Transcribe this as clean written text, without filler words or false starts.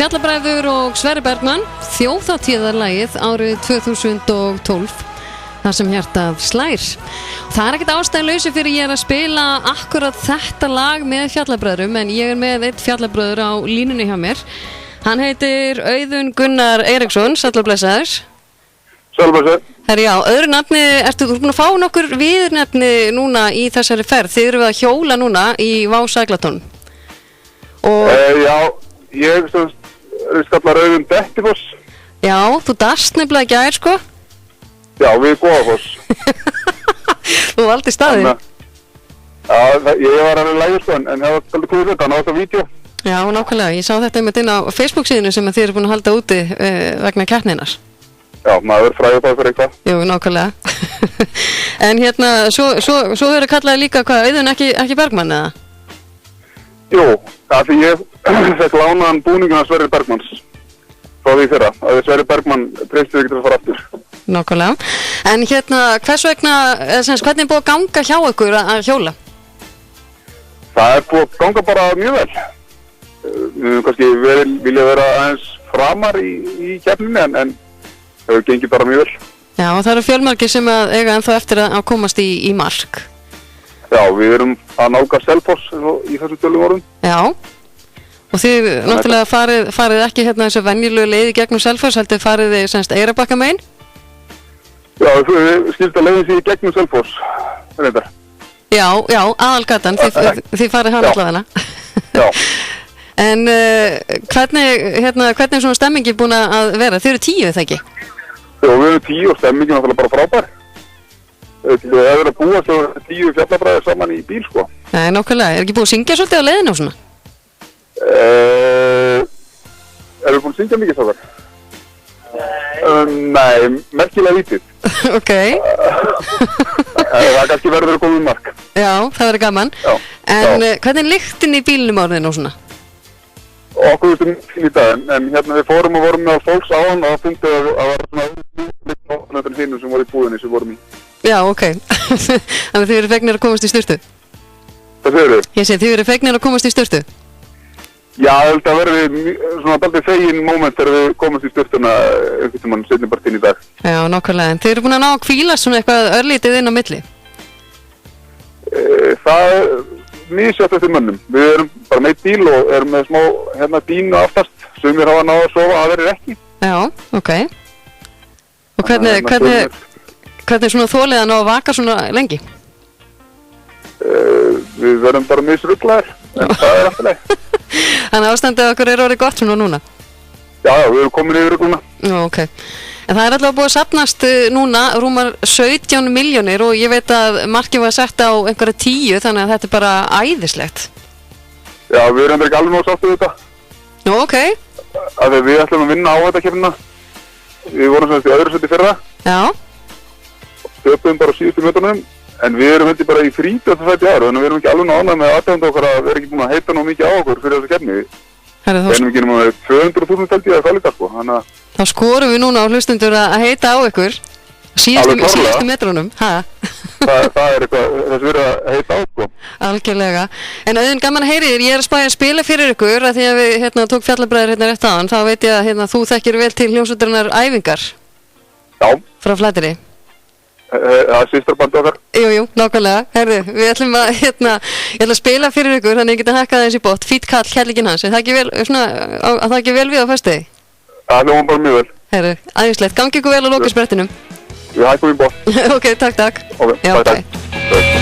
Fjallabræður og Sverrir Bergmann, þjóðhátíðarlagið árið 2012, þar sem hjartað slær. Það ekkert ástæðulausu fyrir ég að spila akkurat þetta lag með Fjallabræðrum, en ég með eitt Fjallabræður á línunni hjá mér. Hann heitir Auðun Gunnar Eiríksson, sæll og blessaður. Sæll og blessaður. Herri, já, öðru nafni, ertu búin að fá nokkur viðurnefni núna í þessari ferð? Þið eru að hjóla núna í Vá-Saglatón. Já, ég skallar Auðun Dettifoss. Já, þú dast nefnilega ekki aðeins, sko? Já, við Goðafoss. Þú valdi staðið. Já, ég var alveg lægur, sko, en það var svolítið kúrið þetta, náttúrulega vídeo. Já, nákvæmlega, ég sá þetta einmitt inn á Facebook-síðinu sem þið eru búin að halda úti vegna keppninnar. Já, maður fræður það fyrir eitthvað. Jú, nákvæmlega. En hérna, svo eru kallaði líka hvað, Auðun ekki Bergmann, eða? Jú, það því ég fekk lánaðan búninguna Sverrir Bergmanns frá því fyrra, að Sverrir Bergmann treystið ekki til að fara aftur. Nákvæmlega. En hérna, hvers vegna, hvernig búið að ganga hjá ykkur að hjóla? Það búið að ganga bara mjög vel. Við kannski vilja vera aðeins framar í keppninni, en það hefur gengið bara mjög vel. Já, og það eru fjölmargir sem eiga ennþá eftir að komast í mark. Já, við erum að nálgast Selfoss í þessu tölum orðum. Já, og þið náttúrulega farið ekki hérna þessu venjulegu leiði gegnum Selfoss, heldur farið þið semst Eyrarbakka megin? Já, við skilta leiðin sér gegnum Selfoss, reyndar. Já, aðalgatan, þið farið hann allavega. Já. En hvernig svona stemmingi búin að vera? Þið eru 10, eða ekki? Já, við erum 10 og stemmingin náttúrulega bara frábær. Við hefur að búa svo 10 fjallabræður saman í bíl, sko. Nei, nákvæmlega. Er ekki búið að syngja svolítið á leiðinu og svona? Erum við búin að syngja mikið þá þar? Nei, merkilega lítið. Ok. Það kannski verður að koma í mark. Já, það verður gaman. Já. En hvernig er lyktin í bílnum orðin og svona? Okkur veistum í dag, en hérna við fórum og vorum með fólks á hann og það fundið að það var svona líkt hínum sem voru í búðinni sem vorum í. Já, ok. Þannig að þið eru fegnir að komast í sturtu? Hvað segir þið? Ég segi, þið eru fegnir að komast í sturtu? Já, þetta verður svona daldið fegin moment þegar við komast í sturtuna einhvern tímann seinni partinn í dag. Já, nákvæmlega. En þið eru búin að ná að hvíla svona eitthvað örlítið inn á milli? Það misjátt eftir mönnum. Við erum bara með bíl og erum með smá dínu aftast sem við hafa náða að sofa, það verður ekki. Já, ok. Og hvernig svona þolið að ná að vaka svona lengi? Við verðum bara misrugglaðir, en það er alltaf leið. Þannig að ástandið okkur orðið gott svona núna? Já, við erum komin yfir ruggluna. Já, ok. En það allavega búið að safnast núna rúmar 17 milljónir og ég veit að markið var sett á einhverja 10, þannig að þetta er bara æðislegt. Já, við erum ekki alveg náðu sáttuð þetta. Nú, ok. Að við ætlum að vinna á þetta keppnina. Við vorum semst í öðru seti fyrra. Já. Töpuðum bara síðustu metrunum, en við erum heldur bara í 30. sæti ár, þannig að við erum ekki alveg náðu með aðtöfandi okkar að við erum ekki búin að heita ná mikið á okkur fyrir þessu keppni. Við erum ekki náðu með 200.000 held ég að það líka, sko, þannig að þá skorum við núna á hlustundur að heita á ykkur síðustu metrunum. Það er eitthvað þess verið að heita á, sko. Algjörlega. En Auðun, gaman að heyri þér, ég er að spila fyrir ykkur að því að við tók Fjallabræður rétt aðan, þá veit ég að þú þekkir vel til hljómsveitarinnar Æfingar. Já. Frá Flateyri. Það er systarbandi okkar. Jú, nákvæmlega. Herðu, við ætlum að ég ætla að spila fyrir ykkur, þannig ég geta hakkað þessi bótt. Fýtt kall, kærleikinn hans. Er það ekki vel, að það ekki vel við á föstudegi? Það hljómar bara mjög vel. Herru, æðislegt. Gangi ykkur vel á lokaspretinum. Við hækkum í bótt. Ok, takk. Ok, takk.